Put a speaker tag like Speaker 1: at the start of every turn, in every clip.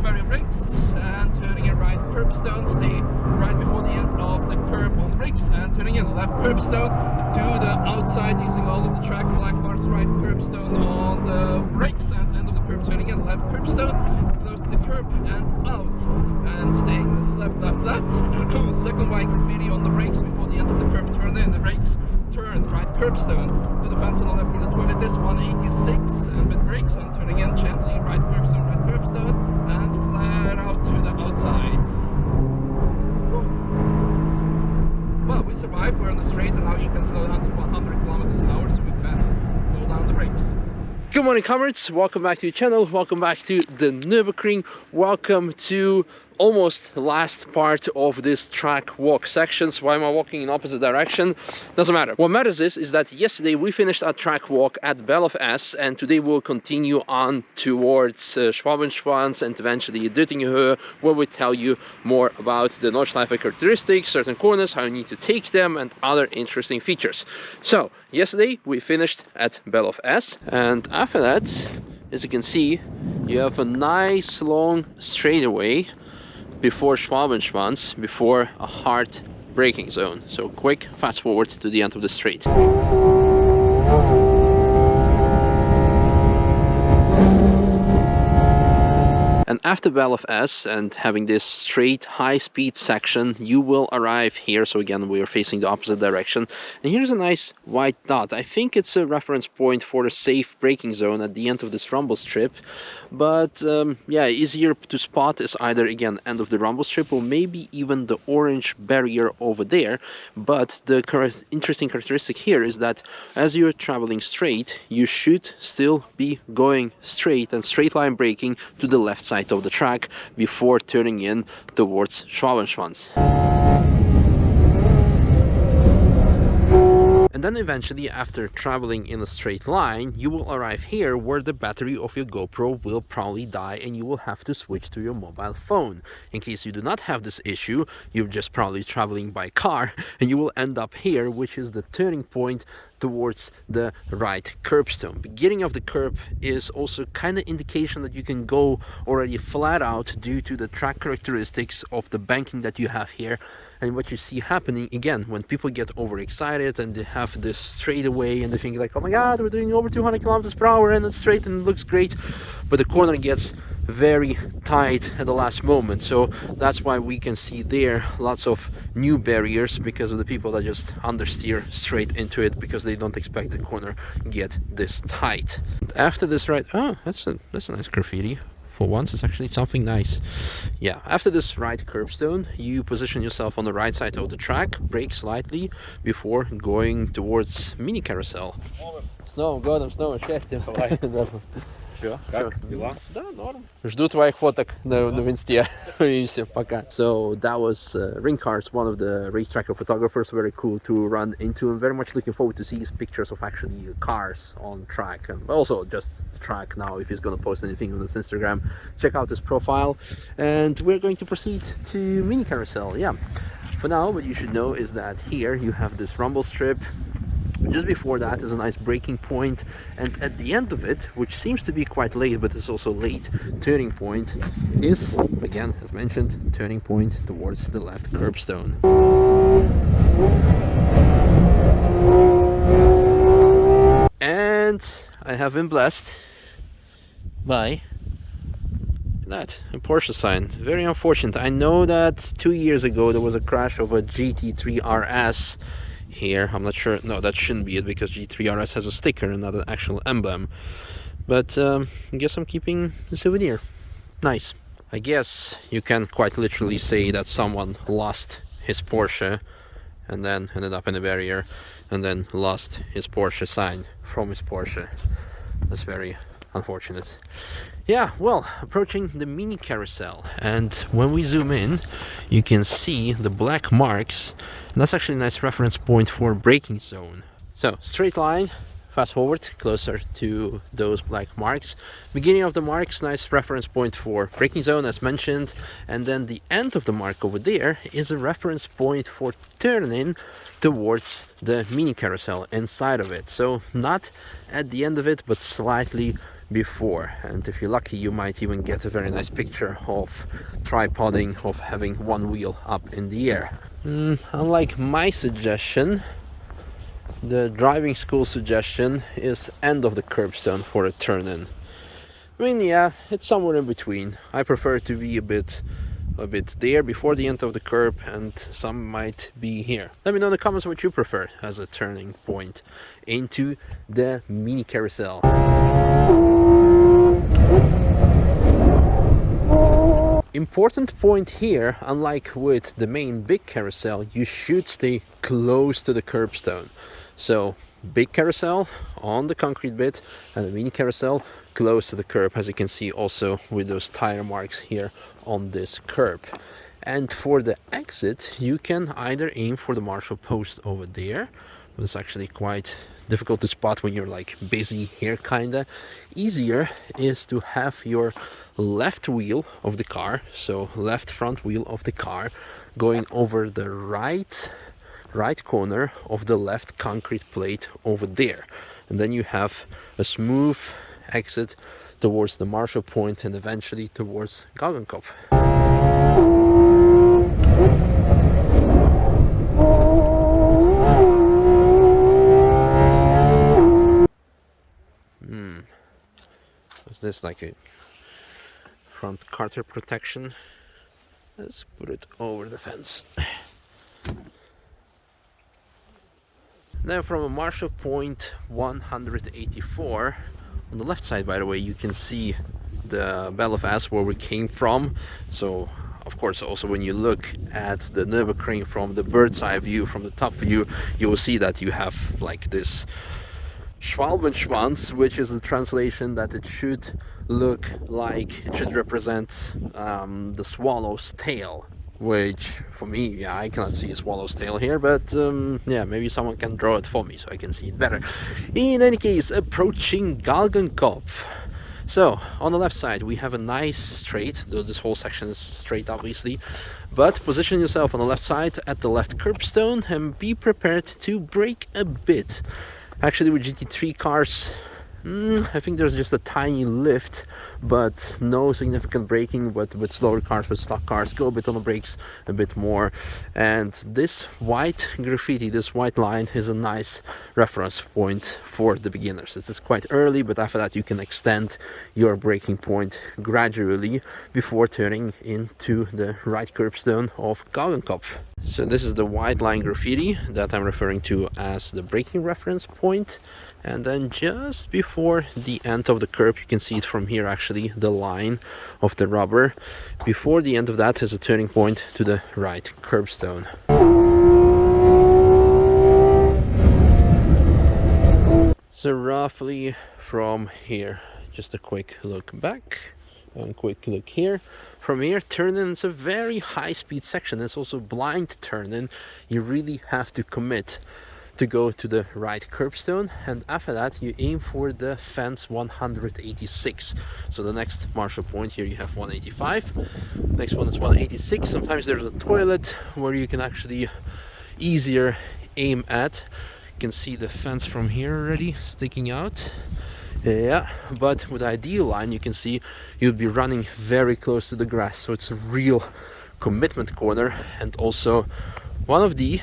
Speaker 1: very brakes and turning in right curbstone, stay right before the end of the curb on the brakes and turning in left curbstone to the outside using all of the track black bars, right curbstone on the brakes and end of the curb, turning in left curbstone, close to the curb and out and staying left. Second wide graffiti on the brakes before the end of the curb, turn in the brakes, turn right curbstone to the fence on the left where the toilet is, 186 and with brakes and turning in gently right curbstone and flat out to the outsides. Well, we survived, we're on the straight and now you can slow down to 100 kilometers an hour so we can pull down the brakes. Good morning, comrades, welcome back to the channel, welcome back to the Nürburgring, welcome to almost the last part of this track walk sections. Why am I walking in opposite direction? Doesn't matter. What matters is that yesterday we finished our track walk at Bellof-S and today we'll continue on towards Schwalbenschwanz and eventually Döttinghöhe, where we tell you more about the Nordschleife characteristics, certain corners, how you need to take them and other interesting features. So yesterday we finished at Bellof-S and after that, as you can see, you have a nice long straightaway before Schwalbenschwanz, before a hard braking zone. So quick fast forward to the end of the straight. And after Bellof-S and having this straight high-speed section, you will arrive here. So again, we are facing the opposite direction. And here's a nice white dot. I think it's a reference point for a safe braking zone at the end of this rumble strip. But yeah, easier to spot is either again end of the rumble strip or maybe even the orange barrier over there. But the interesting characteristic here is that as you're traveling straight, you should still be going straight and straight line braking to the left side of the track before turning in towards Schwalbenschwanz. And then eventually, after traveling in a straight line, you will arrive here where the battery of your GoPro will probably die and you will have to switch to your mobile phone. In case you do not have this issue, you're just probably traveling by car and you will end up here, which is the turning point towards the right curbstone. Beginning of the curb is also kind of indication that you can go already flat out due to the track characteristics of the banking that you have here. And what you see happening again when people get overexcited and they have this straightaway and they think like, oh my god, we're doing over 200 kilometers per hour and it's straight and it looks great, but the corner gets very tight at the last moment. So that's why we can see there lots of new barriers because of the people that just understeer straight into it because they don't expect the corner get this tight. After this right, oh, that's a nice graffiti. For once, it's actually something nice. Yeah, after this right curbstone, you position yourself on the right side of the track, brake slightly before going towards Mini-Carousel. Снова годом, снова счастьем. Все, как дела? Да, норм. Жду твоих фоток на Инсте. Увидимся, пока. So that was Ring Cars, one of the racetrack photographers. Very cool to run into. I'm very much looking forward to see his pictures of actually cars on track and also just the track now. If he's gonna post anything on his Instagram, check out his profile. And we're going to proceed to Mini-Carousel. Yeah. For now, what you should know is that here you have this rumble strip. Just before that is a nice braking point, and at the end of it, which seems to be quite late but is also late, turning point is, again as mentioned, turning point towards the left curbstone. And I have been blessed by that, a Porsche sign. Very unfortunate. I know that 2 years ago there was a crash of a GT3 RS here. I'm not sure, no, that shouldn't be it because GT3 RS has a sticker and not an actual emblem, but I guess I'm keeping the souvenir. Nice. I guess you can quite literally say that someone lost his Porsche and then ended up in a barrier and then lost his Porsche sign from his Porsche. That's very unfortunate. Yeah, well, approaching the Mini-Carousel, and when we zoom in you can see the black marks, and that's actually a nice reference point for braking zone. So straight line, fast forward closer to those black marks, beginning of the marks, nice reference point for braking zone as mentioned, and then the end of the mark over there is a reference point for turning towards the Mini-Carousel inside of it. So not at the end of it, but slightly before, and if you're lucky you might even get a very nice picture of tripoding, of having one wheel up in the air. Unlike my suggestion, the driving school suggestion is end of the curbstone for a turn-in. I mean, yeah, it's somewhere in between. I prefer to be a bit there before the end of the curb, and some might be here. Let me know in the comments what you prefer as a turning point into the Mini-Carousel. Important point here, unlike with the main big carousel, you should stay close to the curbstone. So big carousel on the concrete bit and the mini carousel close to the curb, as you can see also with those tire marks here on this curb. And for the exit, you can either aim for the marshal post over there, but it's actually quite difficult to spot when you're like busy here kinda. Easier is to have your left wheel of the car, so left front wheel of the car, going over the right corner of the left concrete plate over there, and then you have a smooth exit towards the marshal point and eventually towards Galgenkopf. Is this like a front carter protection? Let's put it over the fence. Now from a marshal point 184, on the left side, by the way, you can see the Bellof-S where we came from. So of course also when you look at the Nürburgring from the bird's eye view, from the top view, you will see that you have like this Schwalbenschwanz, which is the translation that it should look like, it should represent the swallow's tail, which for me, yeah, I cannot see a swallow's tail here, but yeah, maybe someone can draw it for me so I can see it better. In any case, approaching Galgenkopf. So on the left side we have a nice straight, though this whole section is straight obviously, but position yourself on the left side at the left curbstone and be prepared to brake a bit. Actually with GT3 cars, I think there's just a tiny lift, but no significant braking. But with slower cars, with stock cars, go a bit on the brakes a bit more. And this white graffiti, this white line, is a nice reference point for the beginners. This is quite early, but after that you can extend your braking point gradually before turning into the right curbstone of Galgenkopf. So this is the white line graffiti that I'm referring to as the braking reference point. And then just before the end of the curb, you can see it from here actually, the line of the rubber. Before the end of that is a turning point to the right curbstone. So roughly from here, just a quick look back and quick look here. From here, turn-in is a very high speed section. It's also blind turn-in. You really have to commit to go to the right curbstone, and after that you aim for the fence 186. So the next marshal point here, you have 185, next one is 186. Sometimes there's a toilet where you can actually easier aim at. You can see the fence from here already sticking out. Yeah, but with the ideal line you can see you'll be running very close to the grass, so it's a real commitment corner, and also one of the,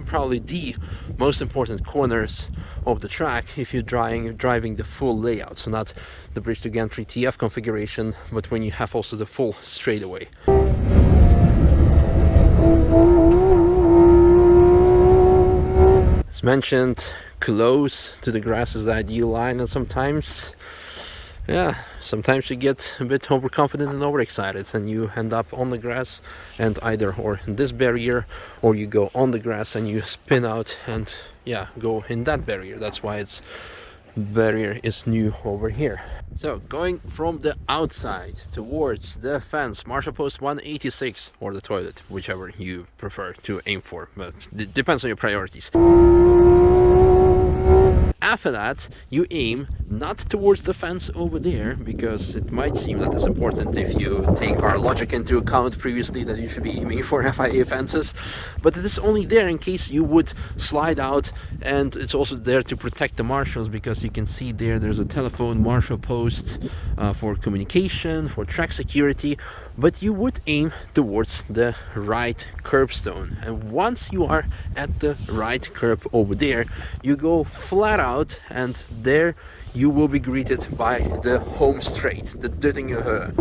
Speaker 1: probably the most important corners of the track if you're driving the full layout. So not the bridge to gantry TF configuration, but when you have also the full straightaway. As mentioned, close to the grass is the ideal line, and sometimes you get a bit overconfident and overexcited and you end up on the grass and either or in this barrier, or you go on the grass and you spin out and go in that barrier. That's why its barrier is new over here. So going from the outside towards the fence, marshal post 186 or the toilet, whichever you prefer to aim for, but it depends on your priorities. After that, you aim not towards the fence over there, because it might seem that it's important if you take our logic into account previously that you should be aiming for FIA fences, but it is only there in case you would slide out, and it's also there to protect the marshals, because you can see there's a telephone marshal post for communication, for track security, but you would aim towards the right curbstone. And once you are at the right curb over there, you go flat out, and there you will be greeted by the home straight, the Dödingerhöhe.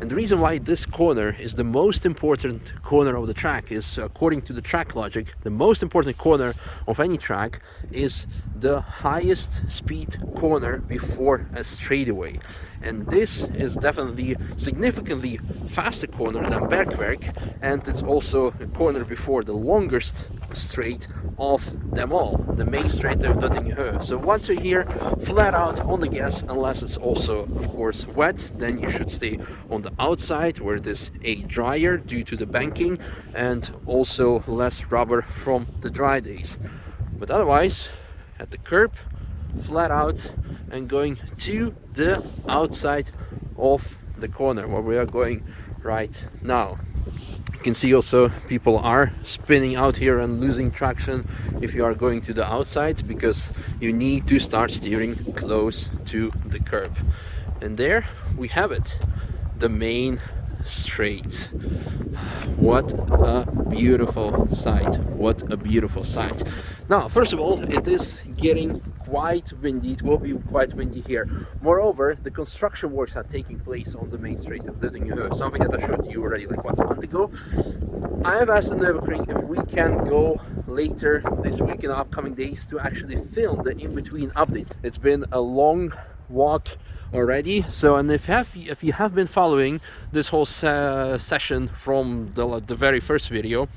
Speaker 1: The reason why this corner is the most important corner of the track is, according to the track logic, the most important corner of any track is the highest speed corner before a straightaway. And this is definitely significantly faster corner than Bergwerk, and it's also the corner before the longest straight of them all, the main straight of Dödingerhöhe. So once you're here, flat out on the gas, unless it's also of course wet, then you should stay on the outside where it is drier due to the banking and also less rubber from the dry days. But otherwise, at the curb, flat out and going to the outside of the corner where we are going right now. You can see also people are spinning out here and losing traction if you are going to the outside, because you need to start steering close to the curb. And there we have it, the main straight. What a beautiful sight, what a beautiful sight. Now, first of all, it is getting quite windy. It will be quite windy here. Moreover, the construction works are taking place on the main straight of Dödingerhöhe, something that I showed you already like what, a month ago. I have asked the Nürburgring if we can go later this week in the upcoming days to actually film the in-between update. It's been a long walk already, so, and if you have been following this whole session from the very first video,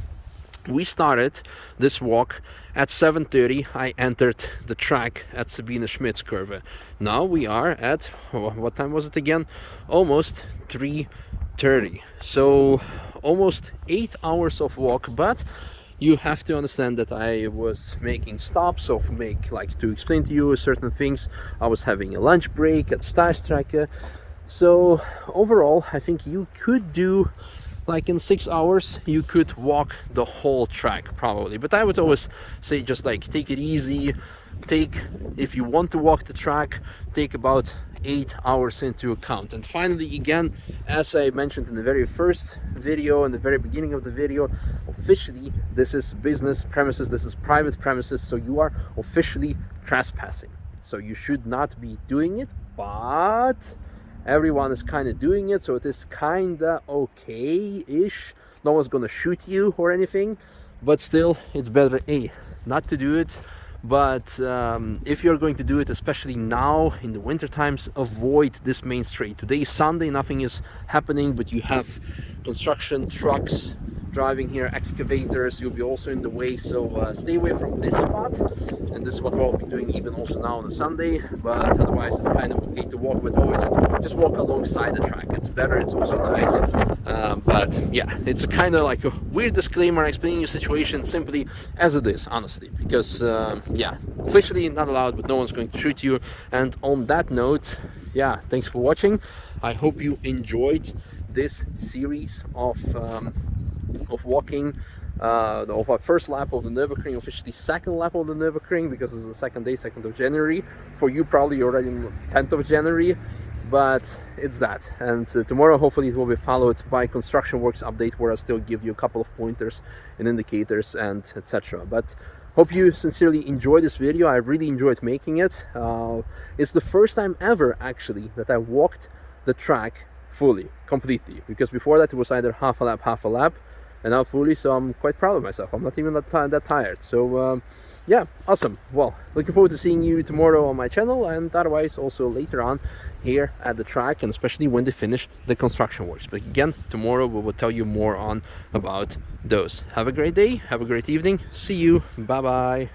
Speaker 1: we started this walk at 7:30. I entered the track at Sabine Schmidt's curve. Now we are at, what time was it again? Almost 3:30. So almost 8 hours of walk, but you have to understand that I was making stops to explain to you certain things. I was having a lunch break at Starstrecke. So overall, I think you could do, like in 6 hours, you could walk the whole track probably. But I would always say, just like, take it easy. If you want to walk the track, take about 8 hours into account. And finally, again, as I mentioned in the very first video, in the very beginning of the video, officially this is business premises, this is private premises, so you are officially trespassing. So you should not be doing it, but everyone is kind of doing it, so it is kind of okay-ish. No one's gonna shoot you or anything, but still, it's better not to do it. But if you're going to do it, especially now in the winter times, avoid this main straight. Today is Sunday, nothing is happening, but you have construction trucks driving here, excavators, you'll be also in the way, so stay away from this spot. And this is what we'll be doing even also now on a Sunday, but otherwise it's kind of okay to walk, but always just walk alongside the track. It's better, it's also nice. But yeah, it's kind of like a weird disclaimer explaining your situation simply as it is, honestly, because yeah, officially not allowed, but no one's going to shoot you. And on that note, yeah, thanks for watching. I hope you enjoyed this series of walking of our first lap of the Nürburgring, officially second lap of the Nürburgring, because it's the second day, 2nd of January. For you, probably already 10th of January, but it's that. And tomorrow, hopefully, it will be followed by construction works update, where I'll still give you a couple of pointers and indicators and etc. But hope you sincerely enjoyed this video. I really enjoyed making it. It's the first time ever, actually, that I walked the track fully, completely, because before that it was either half a lap, and now fully. So I'm quite proud of myself. I'm not even that tired. So yeah, awesome. Well, looking forward to seeing you tomorrow on my channel, and otherwise also later on here at the track, and especially when they finish the construction works. But again, tomorrow we will tell you more about those. Have a great day, have a great evening. See you, bye bye.